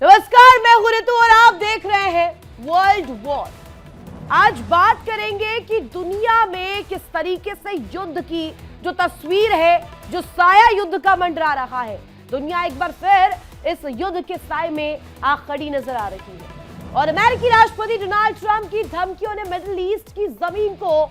नमस्कार, मैं हूं ऋतु और आप देख रहे हैं वर्ल्ड वॉर। आज बात करेंगे कि दुनिया में किस तरीके से युद्ध की जो तस्वीर है, जो साया युद्ध का मंडरा रहा है। दुनिया एक बार फिर इस युद्ध के साए में आ खड़ी नजर आ रही है और अमेरिकी राष्ट्रपति डोनाल्ड ट्रंप की धमकियों ने मिडिल ईस्ट की जमीन को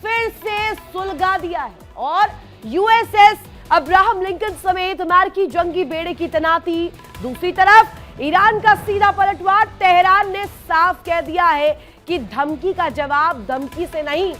फिर से सुलगा दिया है और यूएसएस अब्राहम लिंकन समेत अमेरिकी जंगी बेड़े की तैनाती। दूसरी तरफ ईरान का सीधा पलटवार। तेहरान ने साफ कह दिया है कि धमकी का जवाब धमकी से नहीं,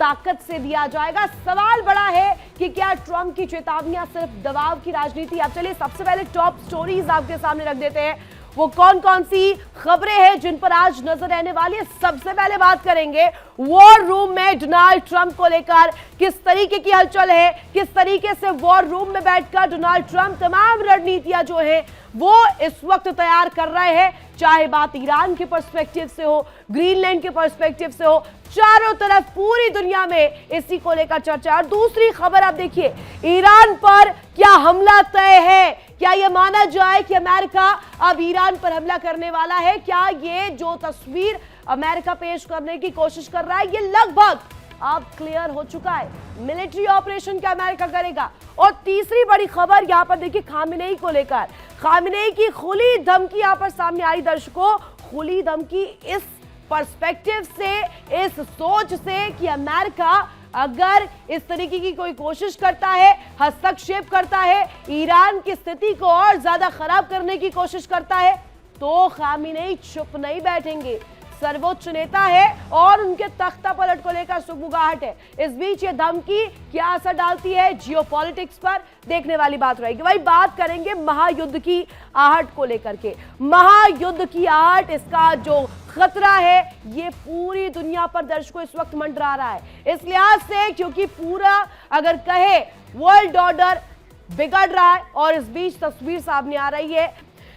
ताकत से दिया जाएगा। सवाल बड़ा है कि क्या ट्रंप की चेतावनियां सिर्फ दबाव की राजनीति। अब चलिए सबसे पहले टॉप स्टोरीज आपके सामने रख देते हैं। वो कौन कौन सी खबरें हैं जिन पर आज नजर रहने वाली है। सबसे पहले बात करेंगे वॉर रूम में डोनाल्ड ट्रंप को लेकर किस तरीके की हलचल है, किस तरीके से वॉर रूम में बैठकर डोनाल्ड ट्रंप तमाम रणनीतियां जो है वो इस वक्त तैयार कर रहे हैं। चाहे बात ईरान के पर्सपेक्टिव से हो, ग्रीनलैंड के पर्सपेक्टिव से हो, चारों तरफ पूरी दुनिया में इसी को लेकर चर्चा। और दूसरी खबर आप देखिए, ईरान पर क्या हमला तय है। क्या यह माना जाए कि अमेरिका अब ईरान पर हमला करने वाला है? क्या ये जो तस्वीर अमेरिका पेश करने की कोशिश कर रहा है ये लगभग अब क्लियर हो चुका है। मिलिट्री ऑपरेशन क्या अमेरिका करेगा? और तीसरी बड़ी खबर यहां पर देखिए खामेनेई को लेकर। खामेनेई की खुली धमकी यहां पर सामने आई। दर्शकों, खुली धमकी इस पर्सपेक्टिव से, इस सोच से कि अमेरिका अगर इस तरीके की कोई कोशिश करता है, हस्तक्षेप करता है, ईरान की स्थिति को और ज्यादा खराब करने की कोशिश करता है, तो खामेनेई चुप नहीं बैठेंगे। सर्वोच्च नेता है और उनके तख्ता पलट को लेकर सुगबुगाहट है। इस बीच ये धमकी क्या असर डालती है जियोपॉलिटिक्स पर, देखने वाली बात रहेगी। भाई बात करेंगे महायुद्ध की आहट को लेकर के। महायुद्ध की आहट, इसका जो खतरा है ये पूरी दुनिया पर दर्शकों इस वक्त मंडरा रहा है। इस लिहाज से क्योंकि पूरा अगर कहे वर्ल्ड ऑर्डर बिगड़ रहा है और इस बीच तस्वीर सामने आ रही है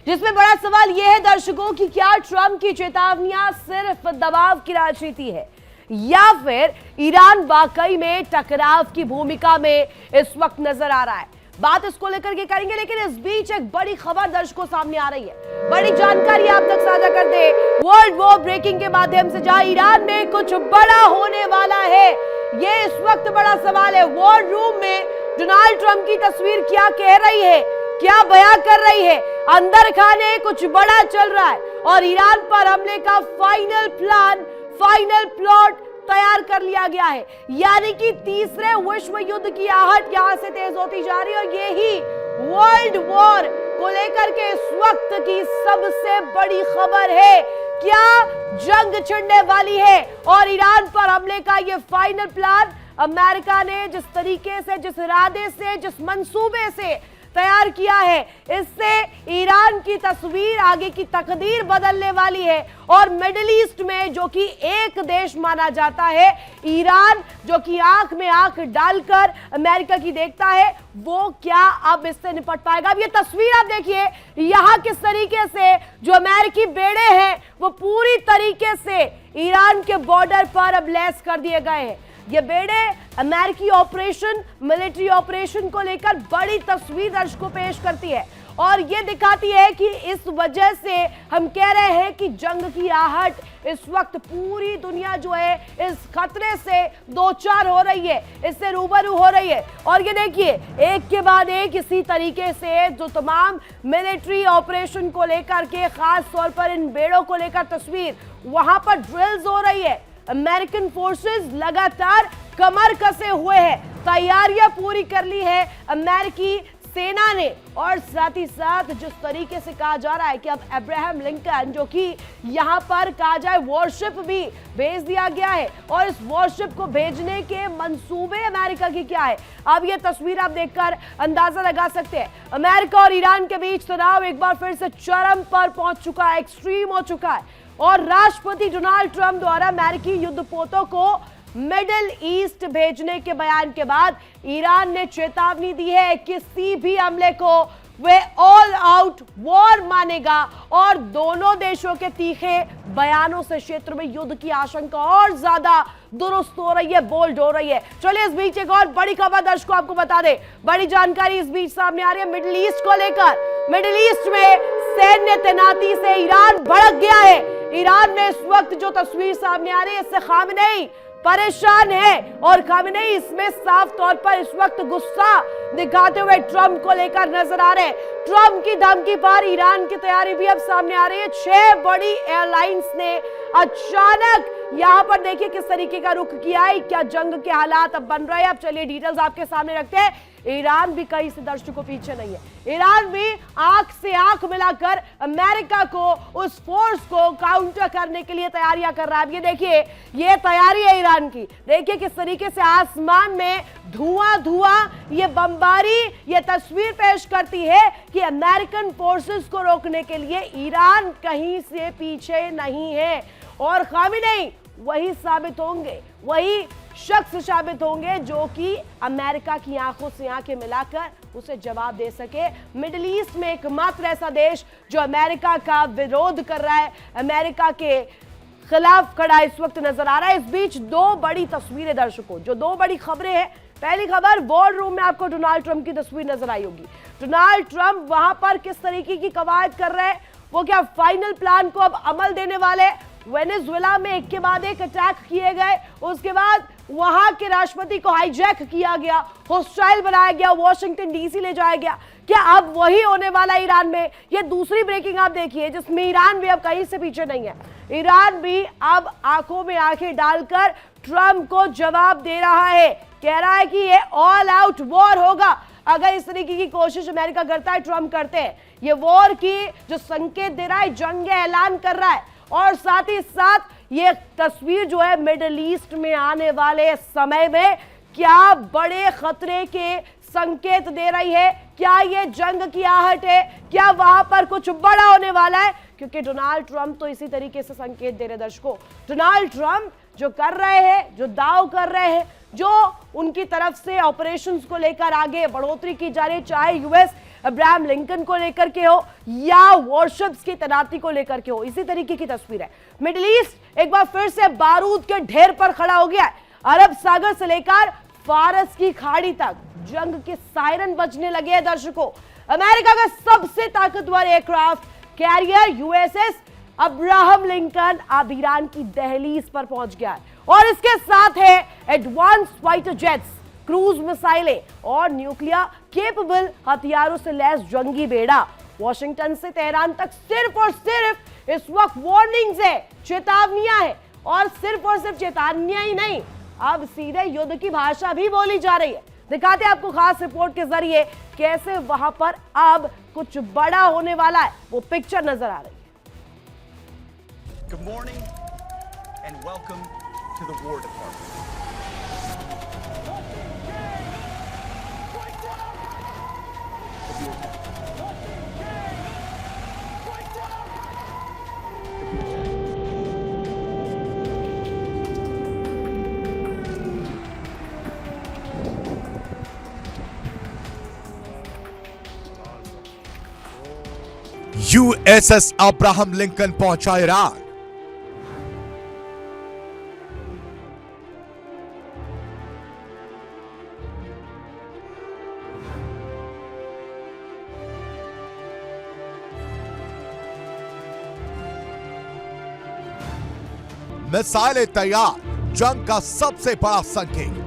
जिसमें बड़ा सवाल यह है दर्शकों कि क्या ट्रंप की चेतावनियां सिर्फ दबाव की राजनीति है या फिर ईरान वाकई में टकराव की भूमिका में इस वक्त नजर आ रहा है। बात इसको लेकर के करेंगे, लेकिन इस बीच एक बड़ी खबर दर्शकों सामने आ रही है। बड़ी जानकारी आप तक साझा कर दे वर्ल्ड वॉर ब्रेकिंग के माध्यम से, जहां ईरान में कुछ बड़ा होने वाला है। ये इस वक्त बड़ा सवाल है। वॉर रूम में डोनाल्ड ट्रंप की तस्वीर क्या कह रही है, क्या बयान कर रही है? अंदर खाने कुछ बड़ा चल रहा है और ईरान पर हमले का फाइनल प्लान, फाइनल प्लॉट तैयार कर लिया गया है। यानी कि तीसरे विश्व युद्ध की आहट यहां से तेज होती जा रही है और यही वर्ल्ड वॉर को लेकर के इस वक्त की सबसे बड़ी खबर है। क्या जंग छिड़ने वाली है और ईरान पर हमले का ये फाइनल प्लान अमेरिका ने जिस तरीके से, जिस इरादे से, जिस मंसूबे से तैयार किया है, इससे ईरान की तस्वीर, आगे की तकदीर बदलने वाली है। और मिडिल ईस्ट में जो कि एक देश माना जाता है, ईरान जो कि आंख में आंख डालकर अमेरिका की देखता है, वो क्या अब इससे निपट पाएगा? अब ये तस्वीर आप देखिए, यहां किस तरीके से जो अमेरिकी बेड़े हैं वो पूरी तरीके से ईरान के बॉर्डर पर अब लैस कर दिए गए हैं। ये बेड़े अमेरिकी ऑपरेशन, मिलिट्री ऑपरेशन को लेकर बड़ी तस्वीर दर्शकों पेश करती है और ये दिखाती है कि इस वजह से हम कह रहे हैं कि जंग की आहट इस वक्त पूरी दुनिया जो है इस खतरे से दो चार हो रही है, इससे रूबरू हो रही है। और ये देखिए, एक के बाद एक इसी तरीके से जो तमाम मिलिट्री ऑपरेशन को लेकर के, खास तौर पर इन बेड़ों को लेकर तस्वीर, वहां पर ड्रिल्स हो रही है। अमेरिकन फोर्सेस लगातार कमर कसे हुए हैं, तैयारियां पूरी कर ली है अमेरिकी सेना ने। और साथ ही साथ जिस तरीके से कहा जा रहा है कि अब अब्राहम लिंकन, जो कि यहां पर कहा जाए वॉरशिप भी भेज दिया गया है और इस वॉरशिप को भेजने के मंसूबे अमेरिका की क्या है, अब ये तस्वीर आप देखकर अंदाजा लगा सकते हैं। अमेरिका और ईरान के बीच तनाव एक बार फिर से चरम पर पहुंच चुका है, एक्सट्रीम हो चुका है और राष्ट्रपति डोनाल्ड ट्रंप द्वारा अमेरिकी युद्धपोतों को मिडिल ईस्ट भेजने के बयान के बाद ईरान ने चेतावनी दी है किसी भी हमले को वे ऑल आउट वॉर मानेगा और दोनों देशों के तीखे बयानों से क्षेत्र में युद्ध की आशंका और ज्यादा दुरुस्त हो रही है, बोल्ड हो रही है। चलिए इस बीच एक और बड़ी खबर दर्शकों आपको बता दें, बड़ी जानकारी इस बीच सामने आ रही है मिडिल ईस्ट को लेकर। मिडिल ईस्ट में सैन्य तैनाती से ईरान भड़क गया है। ईरान में इस वक्त जो तस्वीर सामने आ रही है, इससे खामेनेई परेशान है और खामेनेई इसमें साफ तौर पर इस वक्त गुस्सा दिखाते हुए ट्रंप को लेकर नजर आ रहे हैं। ट्रंप की धमकी पर ईरान की तैयारी भी अब सामने आ रही है। 6 बड़ी एयरलाइंस ने अचानक यहां पर देखिए किस तरीके का रुख किया है। क्या जंग के हालात अब बन रहे हैं? अब चलिए डिटेल्स आपके सामने रखते हैं। ईरान भी कहीं से दर्शकों पीछे नहीं है। ईरान भी आंख से आंख मिलाकर अमेरिका को, उस फोर्स को काउंटर करने के लिए तैयारियां कर रहा है। ये देखिए, ये तैयारी है ईरान की। देखिए किस तरीके से आसमान में धुआं धुआं ये बमबारी ये तस्वीर पेश करती है कि अमेरिकन फोर्सेस को रोकने के लिए ईरान कहीं से पीछे नहीं है। और खामेनेई वही साबित होंगे, वही शख्स साबित होंगे जो कि अमेरिका की आंखों से आंखें मिलाकर उसे जवाब दे सके। मिडिल ईस्ट में एकमात्र ऐसा देश जो अमेरिका का विरोध कर रहा है, अमेरिका के खिलाफ खड़ा इस वक्त नजर आ रहा है। इस बीच 2 बड़ी तस्वीरें दर्शकों, जो 2 बड़ी खबरें हैं। पहली खबर, वॉर रूम में आपको डोनाल्ड ट्रंप की तस्वीर नजर आई होगी। डोनाल्ड ट्रंप वहां पर किस तरीके की कवायद कर रहे हैं, वो क्या फाइनल प्लान को अब अमल देने वाले? वेनेजुएला में एक के बाद एक अटैक किए गए, उसके बाद वहां के राष्ट्रपति को हाईजैक किया गया, होस्टाइल बनाया गया, वॉशिंगटन डीसी ले जाया गया। क्या अब वही होने वाला ईरान में? ये दूसरी ब्रेकिंग आप देखिए, जिसमें ईरान भी अब कहीं से पीछे नहीं है। ईरान भी अब आंखों में आंखें डालकर ट्रंप को जवाब दे रहा है। कह रहा है कि ये ऑल आउट वॉर होगा अगर इस तरीके की कोशिश अमेरिका करता है, ट्रंप करते हैं। ये वॉर की जो संकेत दे रहा है, जंग ऐलान कर रहा है। और साथ ही साथ ये तस्वीर जो है मिडिल ईस्ट में आने वाले समय में क्या बड़े खतरे के संकेत दे रही है। क्या ये जंग की आहट है? क्या वहां पर कुछ बड़ा होने वाला है? क्योंकि डोनाल्ड ट्रंप तो इसी तरीके से संकेत दे रहे दर्शकों। डोनाल्ड ट्रंप जो कर रहे हैं, जो दाव कर रहे हैं, जो उनकी तरफ से ऑपरेशंस को लेकर आगे बढ़ोतरी की जा रही है, चाहे यूएस अब्राहम लिंकन को लेकर के हो या वॉरशिप्स की तैनाती को लेकर के हो, इसी तरीके की तस्वीर है। मिडिल ईस्ट एक बार फिर से बारूद के ढेर पर खड़ा हो गया है। अरब सागर से लेकर फारस की खाड़ी तक जंग के सायरन बजने लगे हैं दर्शकों। अमेरिका का सबसे ताकतवर aircraft carrier USS Abraham Lincoln अब ईरान की दहलीज पर पहुंच गया है और इसके साथ है एडवांस फाइटर जेट्स, क्रूज मिसाइलें और न्यूक्लियर केपेबल हथियारों से लैस जंगी बेड़ा। वॉशिंगटन से तेहरान तक सिर्फ और सिर्फ इस वक्त वार्निंग्स है, चेतावनियां है। और सिर्फ चेतावनियां ही नहीं, अब सीधे युद्ध की भाषा भी बोली जा रही है। दिखाते हैं आपको खास रिपोर्ट के जरिए कैसे वहां पर अब कुछ बड़ा होने वाला है, वो पिक्चर नजर आ रही है। Good morning and welcome to the War Department. USS Abraham Lincoln पहुंचा ईरान। मिसाइलें तैयार, जंग का सबसे बड़ा संकेत।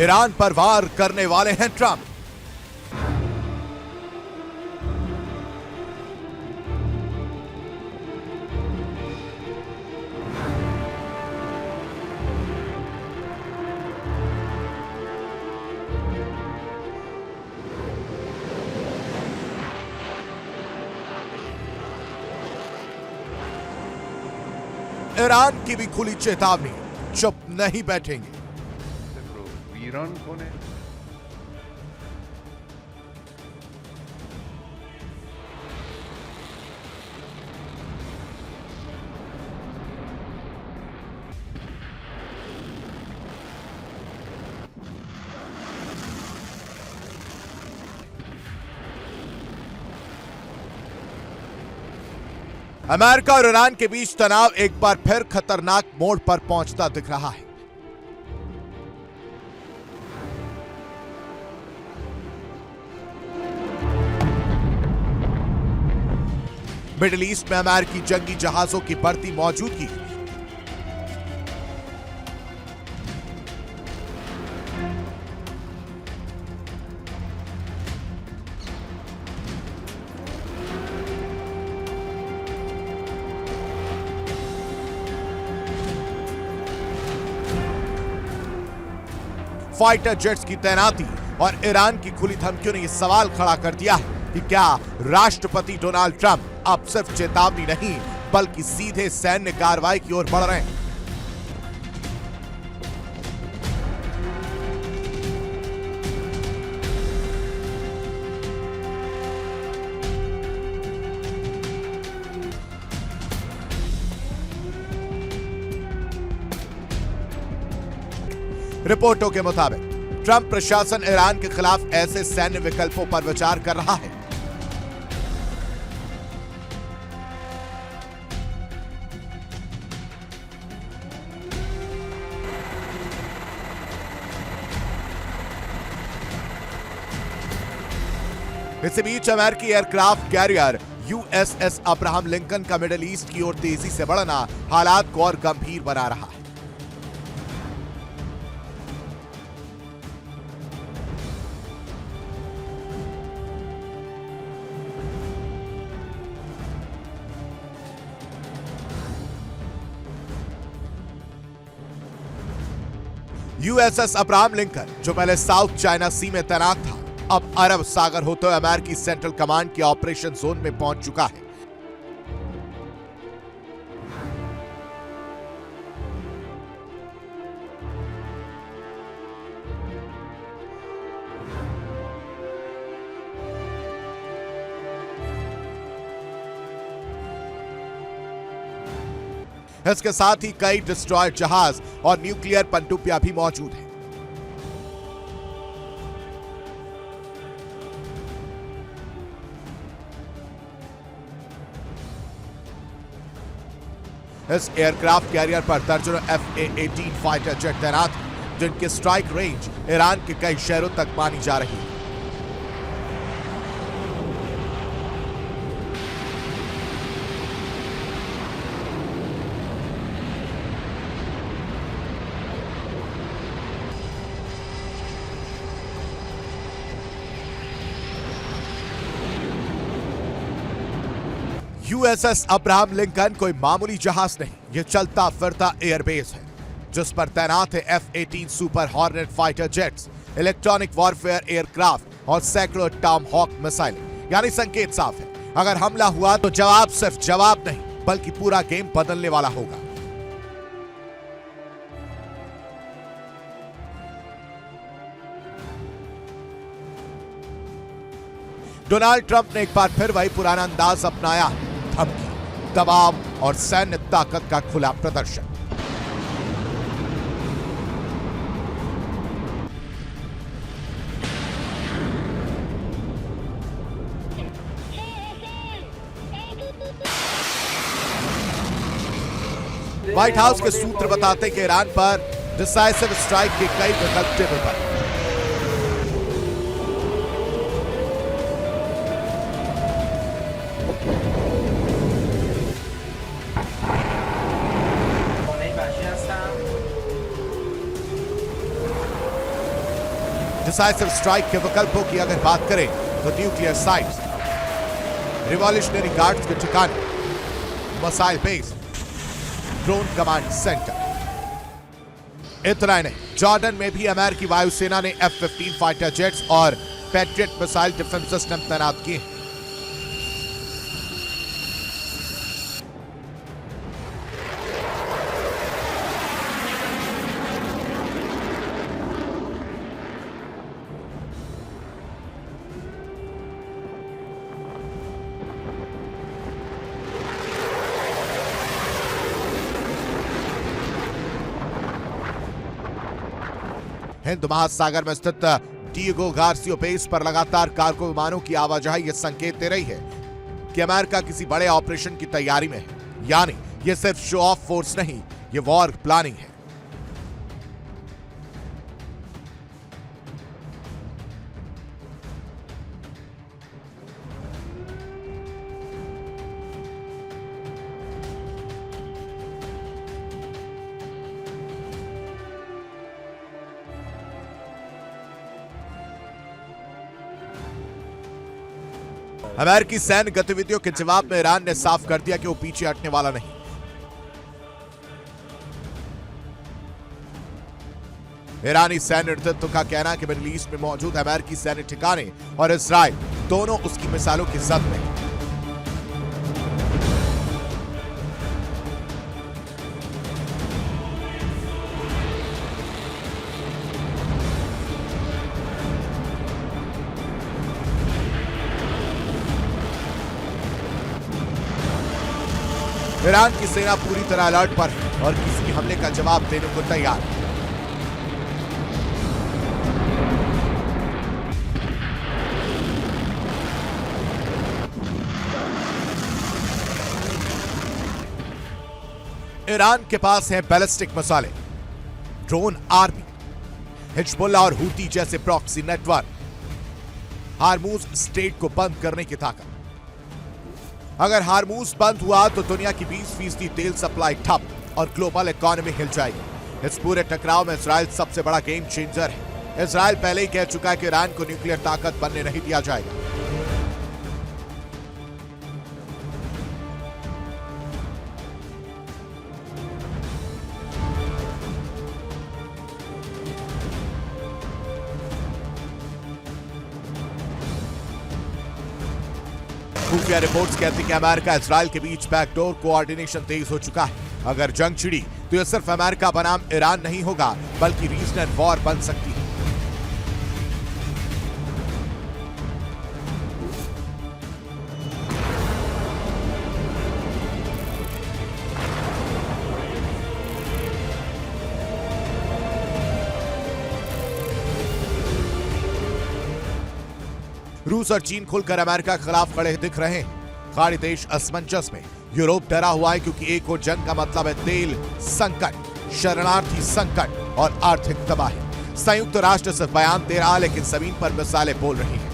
ईरान पर वार करने वाले हैं ट्रंप। ईरान की भी खुली चेतावनी, चुप नहीं बैठेंगे। ईरान कौन है? अमेरिका और ईरान के बीच तनाव एक बार फिर खतरनाक मोड़ पर पहुंचता दिख रहा है। मिडिल ईस्ट में अमेरिकी जंगी जहाजों की बढ़ती मौजूदगी, फाइटर जेट्स की तैनाती और ईरान की खुली धमकियों ने यह सवाल खड़ा कर दिया है कि क्या राष्ट्रपति डोनाल्ड ट्रंप अब सिर्फ चेतावनी नहीं बल्कि सीधे सैन्य कार्रवाई की ओर बढ़ रहे हैं। रिपोर्टों के मुताबिक ट्रंप प्रशासन ईरान के खिलाफ ऐसे सैन्य विकल्पों पर विचार कर रहा है। इसी बीच अमेरिकी aircraft carrier USS Abraham Lincoln का मिडिल ईस्ट की ओर तेजी से बढ़ना हालात को और गंभीर बना रहा है। यूएसएस अब्राहम लिंकन जो पहले साउथ चाइना सी में तैनात था, अब अरब सागर होते हुए अमेरिकी सेंट्रल कमांड के ऑपरेशन जोन में पहुंच चुका है। इसके साथ ही कई डिस्ट्रॉयर जहाज और न्यूक्लियर पनडुब्बियां भी मौजूद हैं। इस एयरक्राफ्ट कैरियर पर दर्जनों F/A-18 फाइटर जेट तैनात हैं, जिनकी स्ट्राइक रेंज ईरान के कई शहरों तक मानी जा रही है। यूएसएस अब्राहम लिंकन कोई मामूली जहाज नहीं, यह चलता फिरता एयरबेस है जिस पर तैनात है F/A-18 super hornet fighter jets, electronic warfare aircraft और सैकड़ों टॉम हॉक मिसाइल। यानी संकेत साफ है, अगर हमला हुआ तो जवाब सिर्फ जवाब नहीं बल्कि पूरा गेम बदलने वाला होगा। डोनाल्ड ट्रंप ने एक बार फिर वही पुराना अंदाज अपनाया, धमकी, दबाव और सैन्य ताकत का खुला प्रदर्शन। व्हाइट हाउस के सूत्र बताते कि ईरान पर डिसाइसिव स्ट्राइक के कई विकल्प टेबल पर। डिसाइसिव स्ट्राइक के विकल्पों की अगर बात करें तो न्यूक्लियर साइट्स, रिवॉल्यूशनरी गार्ड्स के ठिकाने, missile base, drone command centre. इतना ही नहीं, जॉर्डन में भी अमेरिकी वायुसेना ने F-15 फाइटर जेट्स और पैट्रियट मिसाइल डिफेंस सिस्टम तैनात किए हैं। हिंद महासागर में स्थित डिएगो गार्सिया बेस पर लगातार कार्गो विमानों की आवाजाही ये संकेत दे रही है कि अमेरिका किसी बड़े ऑपरेशन की तैयारी में है, यानी ये सिर्फ शो ऑफ फोर्स नहीं, ये वॉर प्लानिंग है। अमेरिकी सैन्य गतिविधियों के जवाब में ईरान ने साफ कर दिया कि वो पीछे हटने वाला नहीं। ईरानी सैन्य नेतृत्व का कहना है कि मिडिल ईस्ट में मौजूद अमेरिकी सैन्य ठिकाने और इजराइल दोनों उसकी मिसाइलों की जद में हैं। ईरान की सेना पूरी तरह अलर्ट पर है और किसी भी हमले का जवाब देने को तैयार है। ईरान के पास है बैलिस्टिक मिसाइलें, ड्रोन आर्मी, हिजबुल्लाह और हूती जैसे प्रॉक्सी नेटवर्क, हार्मूज स्ट्रेट को बंद करने की ताकत। अगर हार्मूज बंद हुआ तो दुनिया की 20% तेल सप्लाई ठप और ग्लोबल इकोनॉमी हिल जाएगी। इस पूरे टकराव में इजराइल सबसे बड़ा गेम चेंजर है। इजराइल पहले ही कह चुका है कि ईरान को न्यूक्लियर ताकत बनने नहीं दिया जाएगा। खुफिया रिपोर्ट्स कहती हैं कि अमेरिका इजराइल के बीच बैकडोर कोऑर्डिनेशन तेज हो चुका है। अगर जंग छिड़ी तो यह सिर्फ अमेरिका बनाम ईरान नहीं होगा, बल्कि रीजनल वॉर बन सकती है। रूस और चीन खुलकर अमेरिका के खिलाफ खड़े दिख रहे हैं। खाड़ी देश असमंजस में। यूरोप डरा हुआ है क्योंकि एक और जंग का मतलब है तेल संकट, शरणार्थी संकट और आर्थिक तबाही। संयुक्त राष्ट्र सिर्फ बयान दे रहा, लेकिन जमीन पर मिसाइलें बोल रही हैं।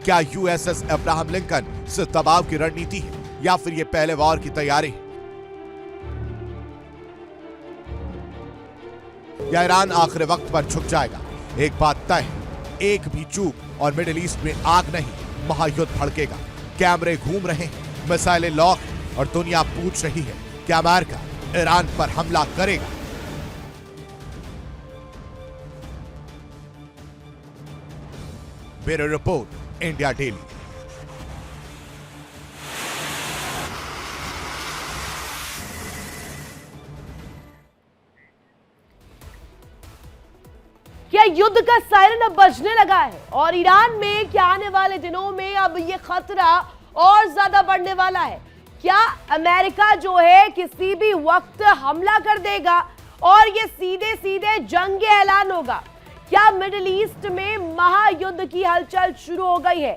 क्या यूएसएस अब्राहम लिंकन सिर्फ दबाव की रणनीति है या फिर ये पहले वॉर की तैयारी है? या ईरान आखिरी वक्त पर झुक जाएगा? एक बात तय है, एक भी चूक और मिडिल ईस्ट में आग नहीं, महायुद्ध भड़केगा। कैमरे घूम रहे हैं, मिसाइलें लॉक हैं और दुनिया पूछ रही है कि अमेरिका ईरान पर हमला करेगा। Bureau report, India daily. क्या युद्ध का सायरन अब बजने लगा है और ईरान में क्या आने वाले दिनों में अब ये खतरा और ज्यादा बढ़ने वाला है? क्या अमेरिका जो है किसी भी वक्त हमला कर देगा और ये सीधे सीधे जंग का ऐलान होगा? क्या मिडिल ईस्ट में महायुद्ध की हलचल शुरू हो गई है?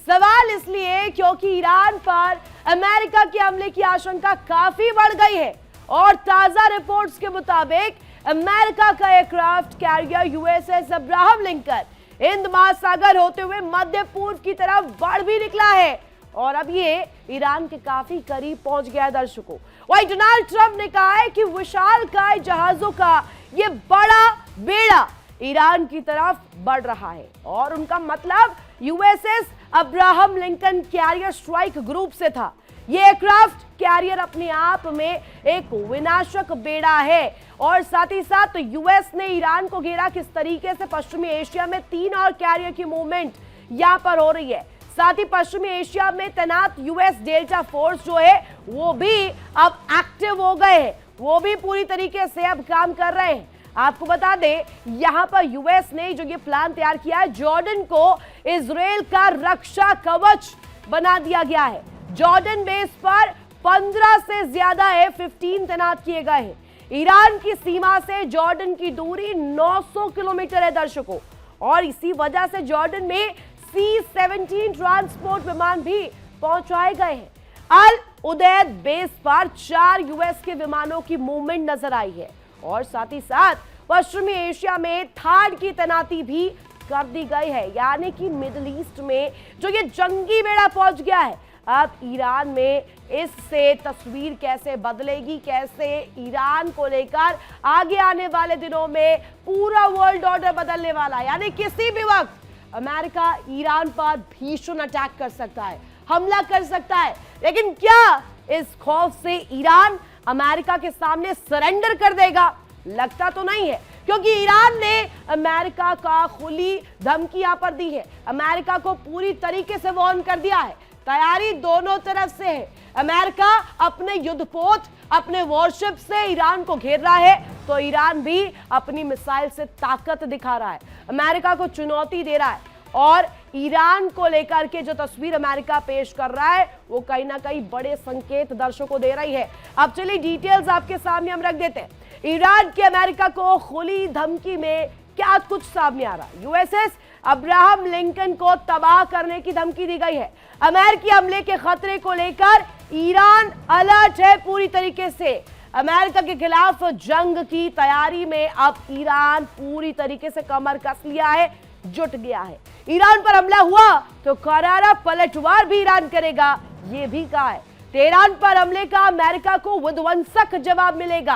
सवाल इसलिए क्योंकि ईरान पर अमेरिका के हमले की आशंका काफी बढ़ गई है और ताजा रिपोर्ट्स के मुताबिक अमेरिका का aircraft carrier USS Abraham Lincoln Hind महासागर होते हुए मध्य पूर्व की तरफ बढ़ भी निकला है और अब ये ईरान के काफी करीब पहुंच गया है। दर्शकों, वहीं डोनाल्ड ट्रंप ने कहा है कि विशालकाय जहाजों का ये बड़ा बेड़ा ईरान की तरफ बढ़ रहा है और उनका मतलब USS Abraham Lincoln carrier strike group से था। ये एयरक्राफ्ट कैरियर अपने आप में एक विनाशक बेड़ा है और साथ ही साथ यूएस ने ईरान को घेरा। किस तरीके से पश्चिमी एशिया में 3 और कैरियर की मूवमेंट यहां पर हो रही है। साथ ही पश्चिमी एशिया में तैनात यूएस डेल्टा फोर्स जो है वो भी अब एक्टिव हो गए हैं, वो भी पूरी तरीके से अब काम कर रहे हैं। आपको बता दें, यहां पर यूएस ने जो ये प्लान तैयार किया है, जॉर्डन को इजराइल का रक्षा कवच बना दिया गया है। जॉर्डन बेस पर 15 से ज्यादा F-15 तैनात किए गए हैं। ईरान की सीमा से जॉर्डन की दूरी 900 किलोमीटर है दर्शकों, और इसी वजह से जॉर्डन में C-17 ट्रांसपोर्ट विमान भी पहुंचाए गए हैं। अल उदैद बेस पर 4 यूएस के विमानों की मूवमेंट नजर आई है, और साथ ही साथ पश्चिमी एशिया में थाड की तैनाती भी कर दी गई है। यानी कि मिडिल ईस्ट में जो ये जंगी बेड़ा पहुंच गया है, अब ईरान में इससे तस्वीर कैसे बदलेगी, कैसे ईरान को लेकर आगे आने वाले दिनों में पूरा वर्ल्ड ऑर्डर बदलने वाला है। यानी किसी भी वक्त अमेरिका ईरान पर भीषण अटैक कर सकता है, हमला कर सकता है। लेकिन क्या इस खौफ से ईरान अमेरिका के सामने सरेंडर कर देगा? लगता तो नहीं है, क्योंकि ईरान ने अमेरिका का खुली धमकी यहां पर दी है। अमेरिका को पूरी तरीके से वार्न कर दिया है। तैयारी दोनों तरफ से है। अमेरिका अपने युद्धपोत, अपने वॉरशिप से ईरान को घेर रहा है, तो ईरान भी अपनी मिसाइल से ताकत दिखा रहा है, अमेरिका को चुनौती दे रहा है। और ईरान को लेकर के जो तस्वीर अमेरिका पेश कर रहा है, वो कहीं ना कहीं बड़े संकेत दर्शकों को दे रही है। अब चलिए डिटेल्स आपके सामने हम रख देते हैं। ईरान के अमेरिका को खुली धमकी में क्या कुछ सामने आ रहा है। यूएसएस अब्राहम लिंकन को तबाह करने की धमकी दी गई है। अमेरिकी हमले के खतरे को लेकर ईरान अलर्ट है पूरी तरीके से। अमेरिका के खिलाफ जंग की तैयारी में अब ईरान पूरी तरीके से कमर कस लिया है, जुट गया है। ईरान पर हमला हुआ तो करारा पलटवार भी ईरान करेगा, यह भी कहा है। तेहरान पर हमले का अमेरिका को विध्वंसक जवाब मिलेगा।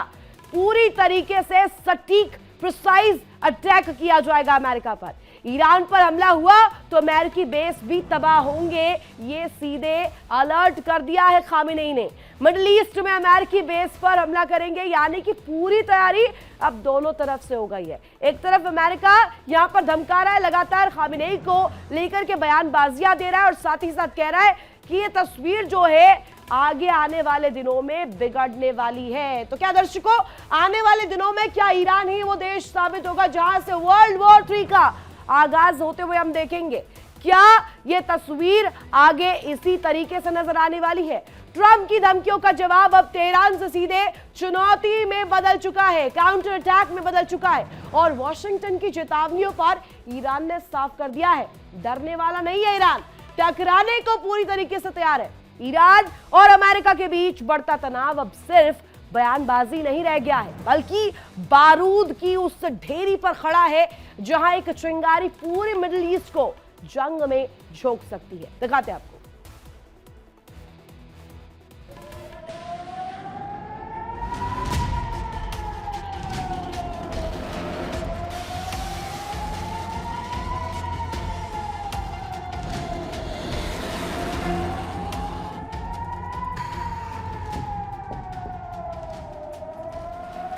पूरी तरीके से सटीक प्रिसाइज अटैक किया जाएगा अमेरिका पर। ईरान पर हमला हुआ तो अमेरिकी बेस भी तबाह होंगे, ये सीधे अलर्ट कर दिया है खामेनेई ने। मिडिल ईस्ट में अमेरिकी बेस पर हमला करेंगे, यानी कि पूरी तैयारी अब दोनों तरफ से हो गई है। एक तरफ अमेरिका यहां पर धमका रहा है, लगातार खामेनेई को लेकर के बयानबाजियां दे रहा है, और साथ ही साथ कह रहा है कि ये तस्वीर जो है आगे आने वाले दिनों में बिगड़ने वाली है। तो क्या दर्शकों, आने वाले दिनों में क्या ईरान ही वो देश साबित होगा जहां से वर्ल्ड वॉर 3 का आगाज होते हुए हम देखेंगे? क्या ये तस्वीर आगे इसी तरीके से नजर आने वाली है? ट्रंप की धमकियों का जवाब अब तेहरान से सीधे चुनौती में बदल चुका है, काउंटर अटैक में बदल चुका है, और वॉशिंगटन की चेतावनियों पर ईरान ने साफ कर दिया है, डरने वाला नहीं है ईरान, टकराने को पूरी तरीके से तैयार है। ईरान और अमेरिका के बीच बढ़ता तनाव अब सिर्फ बयानबाजी नहीं रह गया है, बल्कि बारूद की उस ढेरी पर खड़ा है जहां एक चिंगारी पूरे मिडिल ईस्ट को जंग में झोंक सकती है। दिखाते हैं आपको।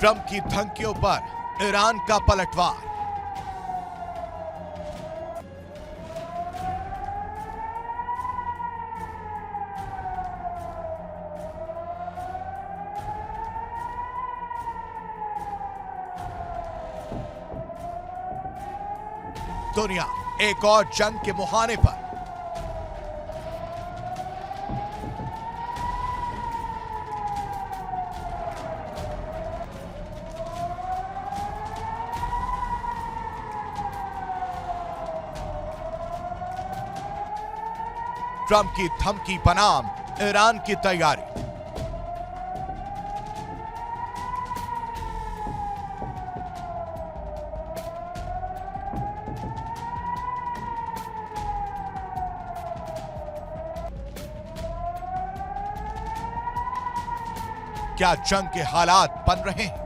ट्रंप की धमकियों पर ईरान का पलटवार। दुनिया एक और जंग के मुहाने पर। ट्रंप की धमकी बनाम ईरान की तैयारी। क्या जंग के हालात बन रहे हैं?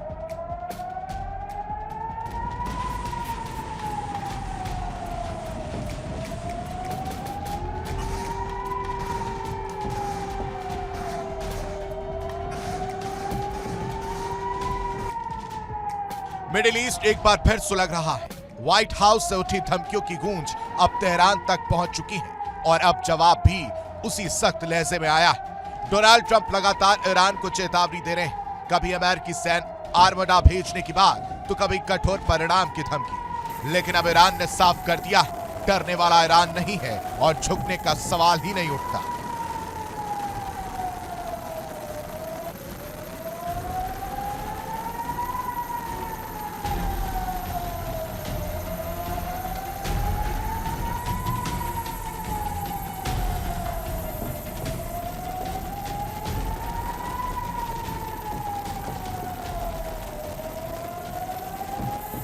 मिडिल ईस्ट एक बार फिर सुलग रहा है। व्हाइट हाउस से उठी धमकियों की गूंज अब तेहरान तक पहुंच चुकी है, और अब जवाब भी उसी सख्त लहजे में आया है। डोनाल्ड ट्रंप लगातार ईरान को चेतावनी दे रहे हैं, कभी अमेरिकी सैन्य आर्मडा भेजने की बात तो कभी कठोर परिणाम की धमकी। लेकिन अब ईरान ने साफ कर दिया, डरने वाला ईरान नहीं है और झुकने का सवाल ही नहीं उठता।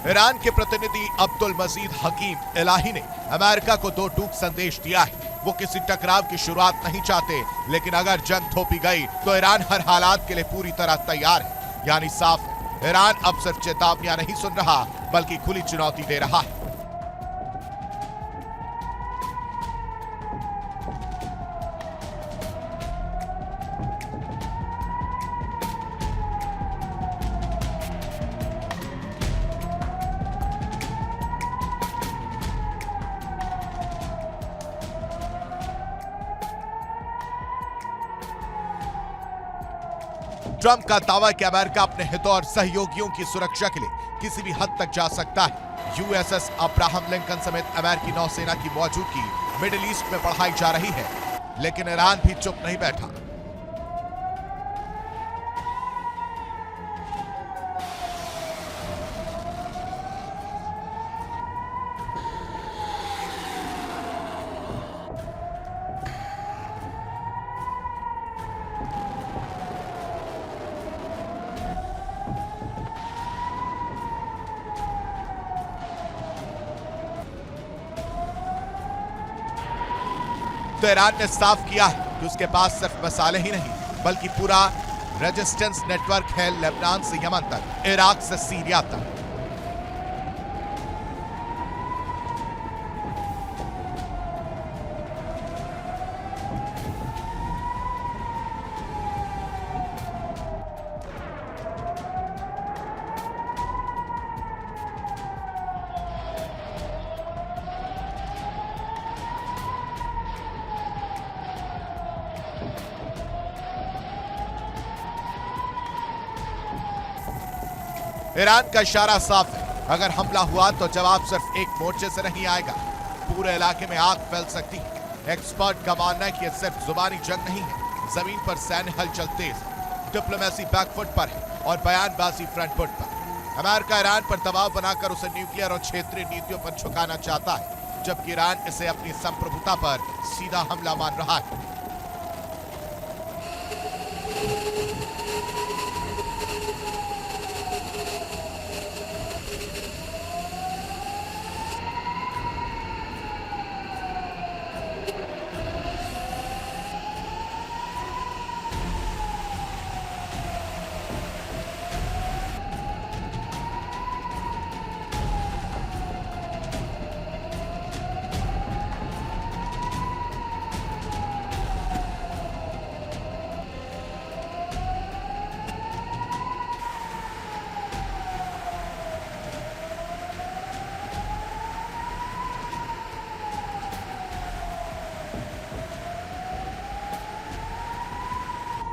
ईरान के प्रतिनिधि अब्दुल मजीद हकीम इलाही ने अमेरिका को दो टूक संदेश दिया है। वो किसी टकराव की शुरुआत नहीं चाहते, लेकिन अगर जंग थोपी गई तो ईरान हर हालात के लिए पूरी तरह तैयार है। यानी साफ है, ईरान अब सिर्फ चेतावनियां नहीं सुन रहा बल्कि खुली चुनौती दे रहा है। ट्रंप का दावा है कि अमेरिका अपने हितों और सहयोगियों की सुरक्षा के लिए किसी भी हद तक जा सकता है। यूएसएस अब्राहम लिंकन समेत अमेरिकी नौसेना की मौजूदगी मिडिल ईस्ट में बढ़ाई जा रही है, लेकिन ईरान भी चुप नहीं बैठा। तो ईरान ने साफ किया है कि उसके पास सिर्फ मसाले ही नहीं बल्कि पूरा रेजिस्टेंस नेटवर्क है, लेबनान से यमन तक, इराक से सीरिया तक। ईरान का इशारा साफ है, अगर हमला हुआ तो जवाब सिर्फ एक मोर्चे से नहीं आएगा, पूरे इलाके में आग फैल सकती है। एक्सपर्ट का मानना है कि यह सिर्फ जुबानी जंग नहीं है, जमीन पर सैन्य हलचल तेज है, डिप्लोमेसी बैकफुट पर है और बयानबाजी फ्रंट फुट पर। अमेरिका ईरान पर दबाव बनाकर उसे न्यूक्लियर और क्षेत्रीय नीतियों पर झुकाना चाहता है, जबकि ईरान इसे अपनी संप्रभुता पर सीधा हमला मान रहा है।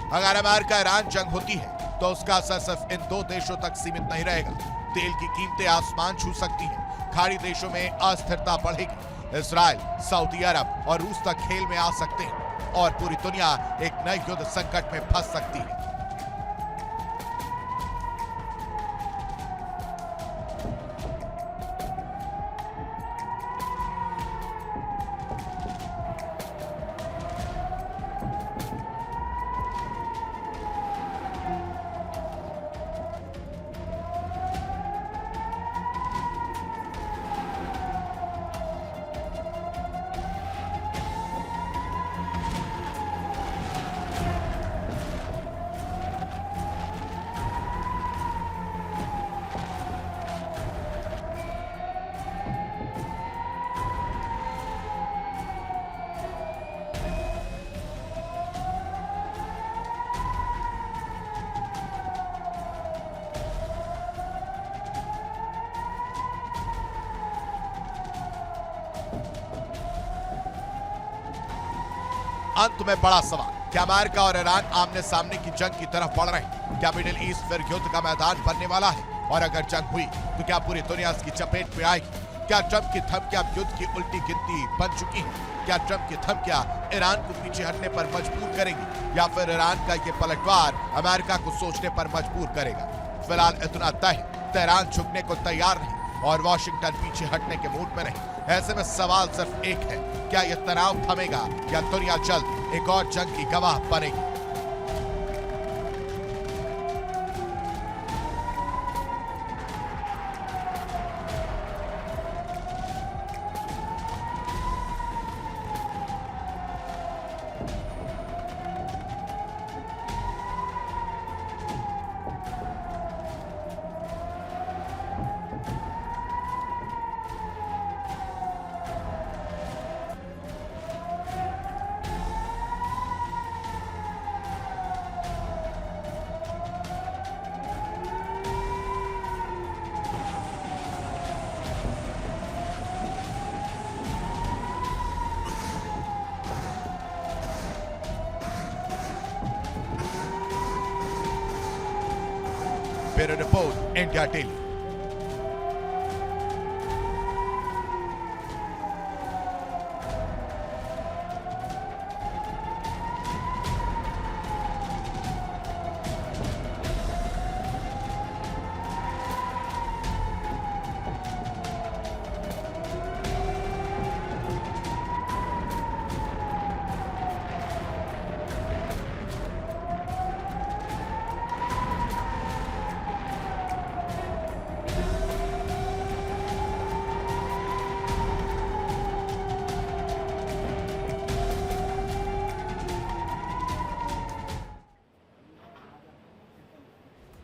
अगर अमेरिका ईरान जंग होती है तो उसका असर सिर्फ इन दो देशों तक सीमित नहीं रहेगा। तेल की कीमतें आसमान छू सकती हैं, खाड़ी देशों में अस्थिरता बढ़ेगी, इजराइल, सऊदी अरब और रूस तक खेल में आ सकते हैं और पूरी दुनिया एक नए युद्ध संकट में फंस सकती है। अंत में बड़ा सवाल, क्या अमेरिका और ईरान आमने सामने की जंग की तरफ बढ़ रहे हैं? क्या मिडिल ईस्ट फिर युद्ध का मैदान बनने वाला है? और अगर जंग हुई तो क्या पूरी दुनिया इसकी चपेट में आएगी? क्या ट्रंप की धमकियां युद्ध की उल्टी गिनती बन चुकी हैं? क्या ट्रंप की धमकियां ईरान को पीछे हटने पर मजबूर करेंगी या फिर ईरान का ये पलटवार अमेरिका को सोचने पर मजबूर करेगा? फिलहाल इतना तय है, तेहरान झुकने को तैयार नहीं और वॉशिंगटन पीछे हटने के मूड में नहीं। ऐसे में सवाल सिर्फ एक है, क्या यह तनाव थमेगा या दुनिया जल्द एक और जंग की गवाह बनेगी? ब्यूरो रिपोर्ट, इंडिया टेली।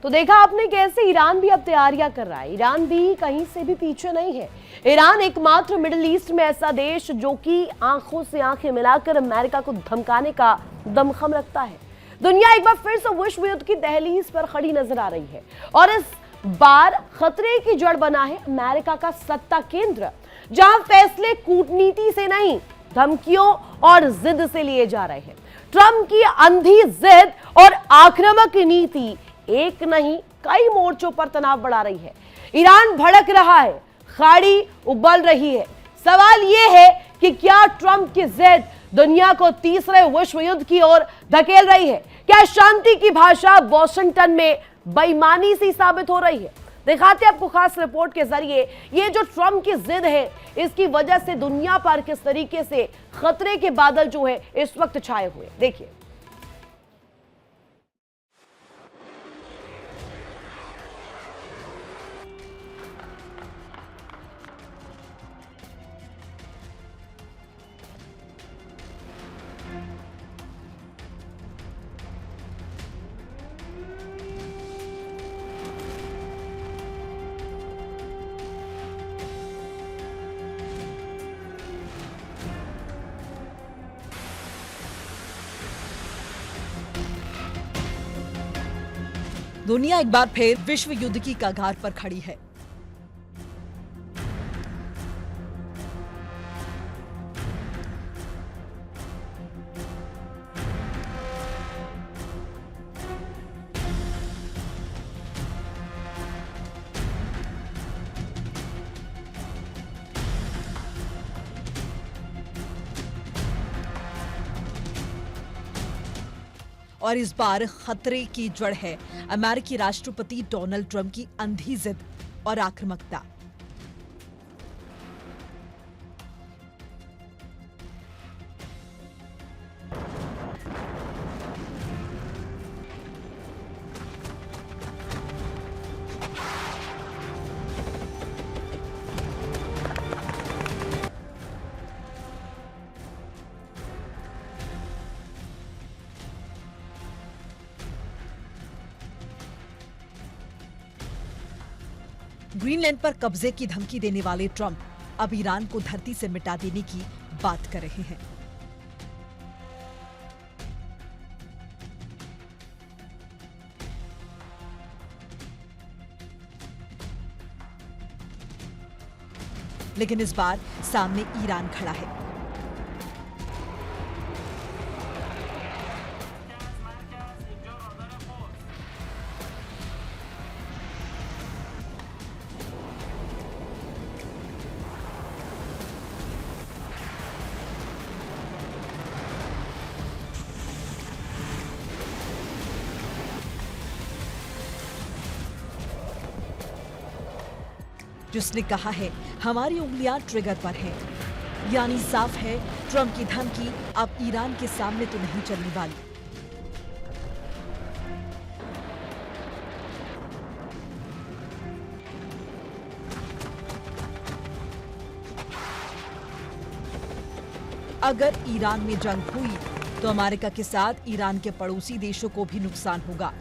तो देखा आपने कैसे ईरान भी अब तैयारियां कर रहा है। ईरान भी कहीं से भी पीछे नहीं है। ईरान एकमात्र मिडिल ईस्ट में ऐसा देश जो कि आंखों से आंखें मिलाकर अमेरिका को धमकाने का दमखम रखता है। दुनिया एक बार फिर से विश्व युद्ध की दहलीज पर खड़ी नजर आ रही है और इस बार खतरे की जड़ बना है अमेरिका का सत्ता केंद्र, जहां फैसले कूटनीति से नहीं धमकियों और जिद से लिए जा रहे हैं। ट्रंप की अंधी जिद और आक्रामक नीति एक नहीं कई मोर्चों पर तनाव बढ़ा रही है। ईरान भड़क रहा है, खाड़ी उबल रही है। सवाल यह है कि क्या ट्रंप की जिद दुनिया को तीसरे विश्व युद्ध की ओर धकेल रही है? क्या शांति की भाषा वॉशिंगटन में बेईमानी सी साबित हो रही है? दिखाते आपको खास रिपोर्ट के जरिए ये जो ट्रंप की जिद है, इसकी वजह से दुनिया पर किस तरीके से खतरे के बादल जो है इस वक्त छाए हुए। देखिए, दुनिया एक बार फिर विश्व युद्ध की कगार पर खड़ी है। और इस बार खतरे की जड़ है अमेरिकी राष्ट्रपति डोनाल्ड ट्रंप की अंधी जिद और आक्रामकता। ग्रीनलैंड पर कब्जे की धमकी देने वाले ट्रंप अब ईरान को धरती से मिटा देने की बात कर रहे हैं। लेकिन इस बार सामने ईरान खड़ा है। जिसने कहा है हमारी उंगलियां ट्रिगर पर हैं, यानी साफ है ट्रंप की धमकी अब ईरान के सामने तो नहीं चलने वाली। अगर ईरान में जंग हुई तो अमेरिका के साथ ईरान के पड़ोसी देशों को भी नुकसान होगा।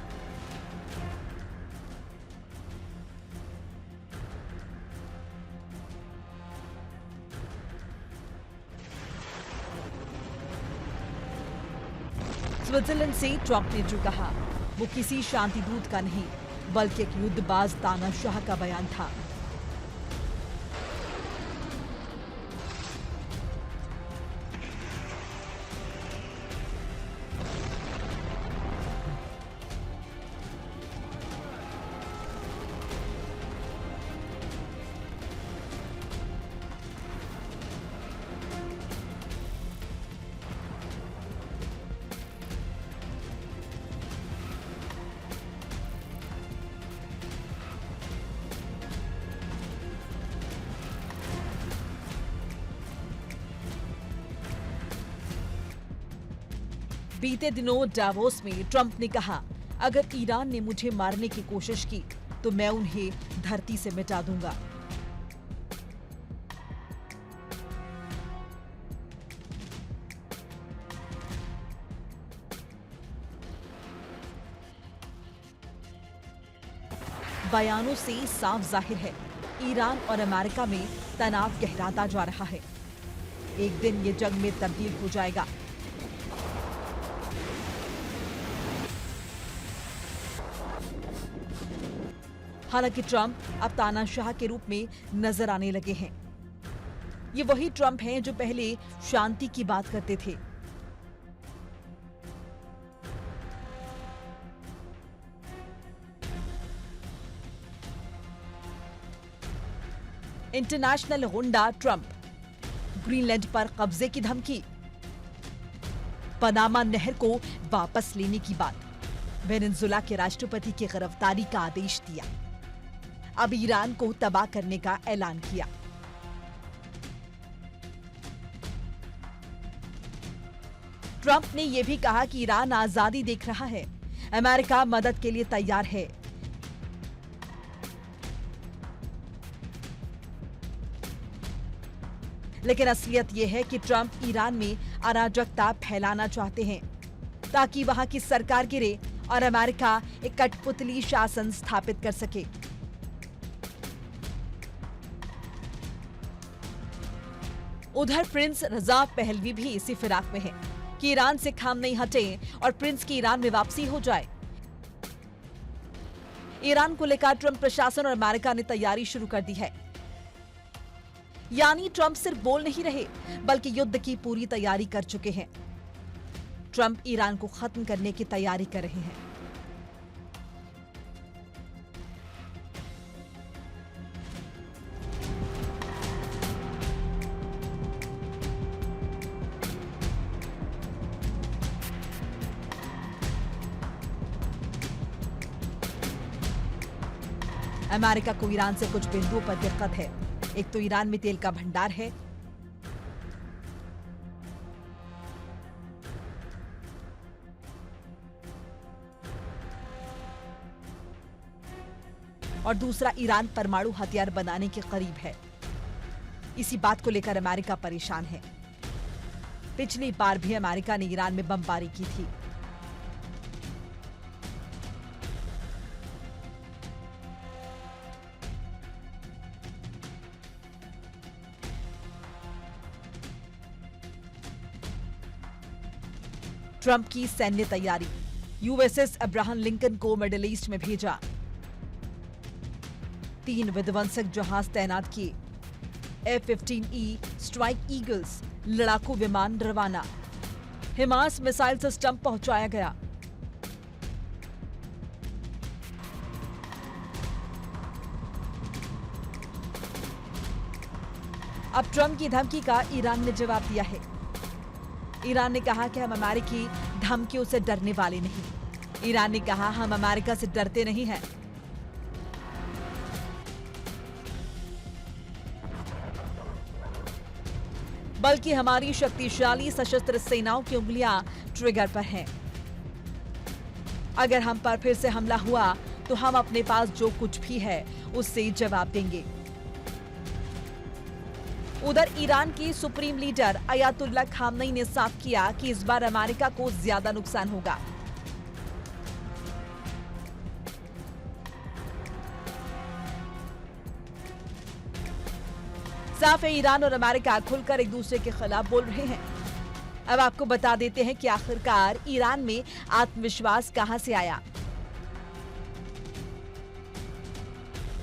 स्विट्जरलैंड से ट्रंप ने जो कहा वो किसी शांति दूत का नहीं बल्कि एक युद्धबाज तानाशाह का बयान था। बीते दिनों डावोस में ट्रंप ने कहा, अगर ईरान ने मुझे मारने की कोशिश की तो मैं उन्हें धरती से मिटा दूंगा। बयानों से साफ जाहिर है, ईरान और अमेरिका में तनाव गहराता जा रहा है। एक दिन ये जंग में तब्दील हो जाएगा। हालांकि ट्रंप अब तानाशाह के रूप में नजर आने लगे हैं। ये वही ट्रंप हैं जो पहले शांति की बात करते थे। इंटरनेशनल गुंडा ट्रंप, ग्रीनलैंड पर कब्जे की धमकी, पनामा नहर को वापस लेने की बात, वेनेजुएला के राष्ट्रपति की गिरफ्तारी का आदेश दिया, अब ईरान को तबाह करने का ऐलान किया। ट्रंप ने यह भी कहा कि ईरान आजादी देख रहा है, अमेरिका मदद के लिए तैयार है। लेकिन असलियत यह है कि ट्रंप ईरान में अराजकता फैलाना चाहते हैं ताकि वहां की सरकार गिरे और अमेरिका एक कठपुतली शासन स्थापित कर सके। उधर प्रिंस रजा पहलवी भी इसी फिराक में है कि ईरान से खाम नहीं हटे और प्रिंस की ईरान में वापसी हो जाए। ईरान को लेकर ट्रंप प्रशासन और अमेरिका ने तैयारी शुरू कर दी है। यानी ट्रंप सिर्फ बोल नहीं रहे बल्कि युद्ध की पूरी तैयारी कर चुके हैं। ट्रंप ईरान को खत्म करने की तैयारी कर रहे हैं। अमेरिका को ईरान से कुछ बिंदुओं पर दिक्कत है। एक तो ईरान में तेल का भंडार है, और दूसरा ईरान परमाणु हथियार बनाने के करीब है। इसी बात को लेकर अमेरिका परेशान है। पिछली बार भी अमेरिका ने ईरान में बमबारी की थी। ट्रंप की सैन्य तैयारी, यूएसएस अब्राहम लिंकन को मिडिल ईस्ट में भेजा, 3 विध्वंसक जहाज तैनात किए, F-15E स्ट्राइक ईगल्स लड़ाकू विमान रवाना, हिमास मिसाइल सिस्टम पहुंचाया गया। अब ट्रंप की धमकी का ईरान ने जवाब दिया है। ईरान ने कहा कि हम अमेरिकी धमकियों से डरने वाले नहीं। ईरान ने कहा हम अमेरिका से डरते नहीं हैं। बल्कि हमारी शक्तिशाली सशस्त्र सेनाओं की उंगलियां ट्रिगर पर हैं। अगर हम पर फिर से हमला हुआ तो हम अपने पास जो कुछ भी है उससे जवाब देंगे। उधर ईरान की सुप्रीम लीडर अयातुल्लाह खामनेई ने साफ किया कि इस बार अमेरिका को ज्यादा नुकसान होगा। साफ है, ईरान और अमेरिका खुलकर एक दूसरे के खिलाफ बोल रहे हैं। अब आपको बता देते हैं कि आखिरकार ईरान में आत्मविश्वास कहां से आया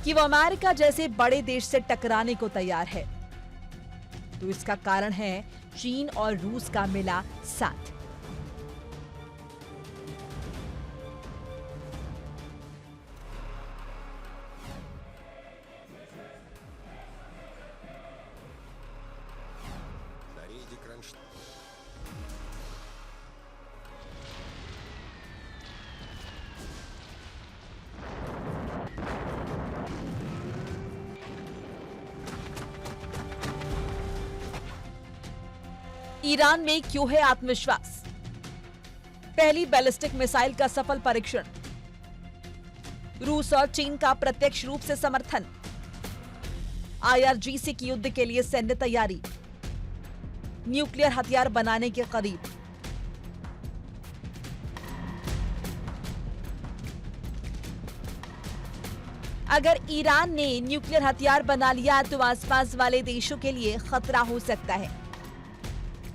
कि वो अमेरिका जैसे बड़े देश से टकराने को तैयार है। तो इसका कारण है चीन और रूस का मिला साथ। ईरान में क्यों है आत्मविश्वास? पहली बैलिस्टिक मिसाइल का सफल परीक्षण। रूस और चीन का प्रत्यक्ष रूप से समर्थन। IRGC की युद्ध के लिए सैन्य तैयारी। न्यूक्लियर हथियार बनाने के करीब। अगर ईरान ने न्यूक्लियर हथियार बना लिया तो आसपास वाले देशों के लिए खतरा हो सकता है।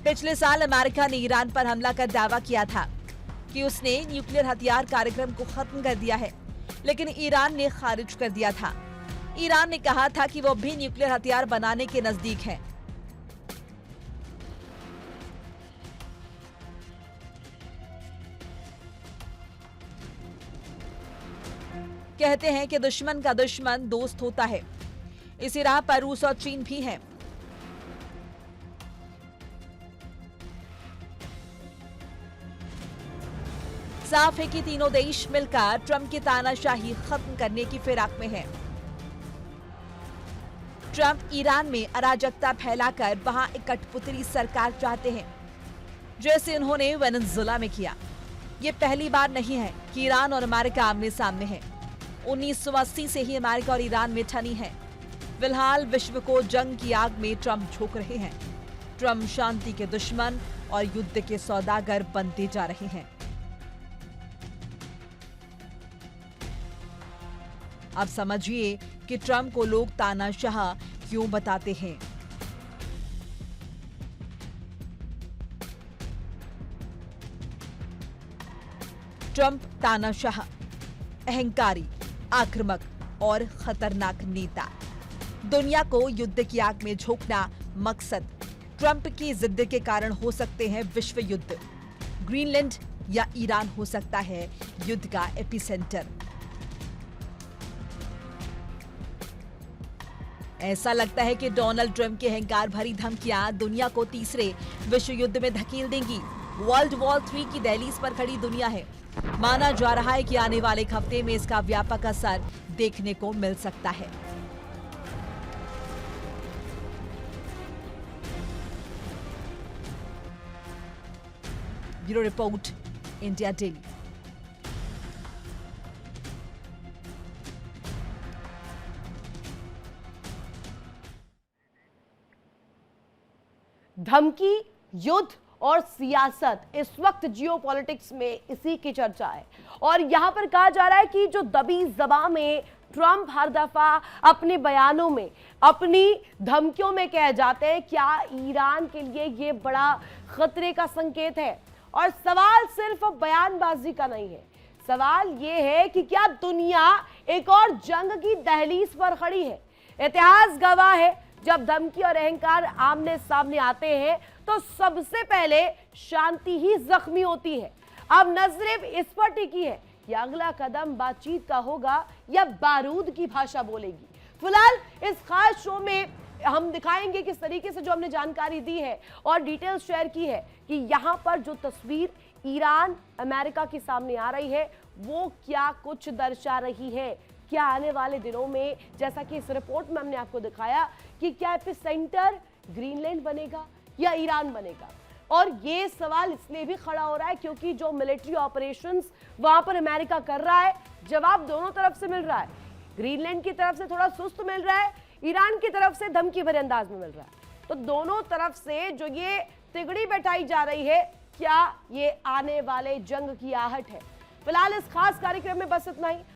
पिछले साल अमेरिका ने ईरान पर हमला कर दावा किया था कि उसने न्यूक्लियर हथियार कार्यक्रम को खत्म कर दिया है, लेकिन ईरान ने खारिज कर दिया था। ईरान ने कहा था कि वो भी न्यूक्लियर हथियार बनाने के नजदीक है। कहते हैं कि दुश्मन का दुश्मन दोस्त होता है। इसी राह पर रूस और चीन भी हैं। साफ है कि तीनों देश मिलकर ट्रंप की तानाशाही खत्म करने की फिराक में हैं। ट्रंप ईरान में अराजकता फैलाकर वहां एक कठपुतली सरकार चाहते हैं, जैसे उन्होंने वेनेजुएला में किया। ये पहली बार नहीं है कि ईरान और अमेरिका आमने सामने हैं। 1980 से ही अमेरिका और ईरान में ठनी है। फिलहाल विश्व को जंग की आग में ट्रंप झोंक रहे हैं। ट्रंप शांति के दुश्मन और युद्ध के सौदागर बनते जा रहे हैं। अब समझिए कि ट्रंप को लोग तानाशाह क्यों बताते हैं। ट्रंप तानाशाह, अहंकारी, आक्रामक और खतरनाक नेता। दुनिया को युद्ध की आग में झोंकना मकसद। ट्रंप की जिद के कारण हो सकते हैं विश्व युद्ध। ग्रीनलैंड या ईरान हो सकता है युद्ध का एपिसेंटर। ऐसा लगता है कि डोनाल्ड ट्रंप की अहंकार भरी धमकियां दुनिया को तीसरे विश्व युद्ध में धकेल देंगी। वर्ल्ड वॉर 3 की दहलीज पर खड़ी दुनिया है। माना जा रहा है कि आने वाले एक हफ्ते में इसका व्यापक असर देखने को मिल सकता है। Bureau report, India daily. धमकी, युद्ध और सियासत इस वक्त जियोपॉलिटिक्स में इसी की चर्चा है। और यहां पर कहा जा रहा है कि जो दबी ज़बान में ट्रंप हर दफा अपने बयानों में, अपनी धमकियों में कह जाते हैं, क्या ईरान के लिए ये बड़ा खतरे का संकेत है। और सवाल सिर्फ बयानबाजी का नहीं है, सवाल ये है कि क्या दुनिया एक और जंग की दहलीज पर खड़ी है। इतिहास गवाह है, जब धमकी और अहंकार आमने सामने आते हैं तो सबसे पहले शांति ही जख्मी होती है। अब नजरें इस पर टिकी है कि अगला कदम बातचीत का होगा या बारूद की भाषा बोलेगी। फिलहाल इस खास शो में हम दिखाएंगे किस तरीके से जो हमने जानकारी दी है और डिटेल्स शेयर की है कि यहाँ पर जो तस्वीर ईरान अमेरिका के सामने आ रही है वो क्या कुछ दर्शा रही है। क्या आने वाले दिनों में, जैसा कि इस रिपोर्ट में हमने आपको दिखाया, कि क्या एपिसेंटर ग्रीनलैंड बनेगा या ईरान बनेगा। और ये सवाल इसलिए भी खड़ा हो रहा है क्योंकि जो मिलिट्री ऑपरेशंस वहां पर अमेरिका कर रहा है, जवाब दोनों तरफ से मिल रहा है। ग्रीनलैंड की तरफ से थोड़ा सुस्त मिल रहा है, ईरान की तरफ से धमकी भरे अंदाज में मिल रहा है। तो दोनों तरफ से जो ये तिगड़ी बैठाई जा रही है, क्या ये आने वाले जंग की आहट है। फिलहाल इस खास कार्यक्रम में बस इतना ही।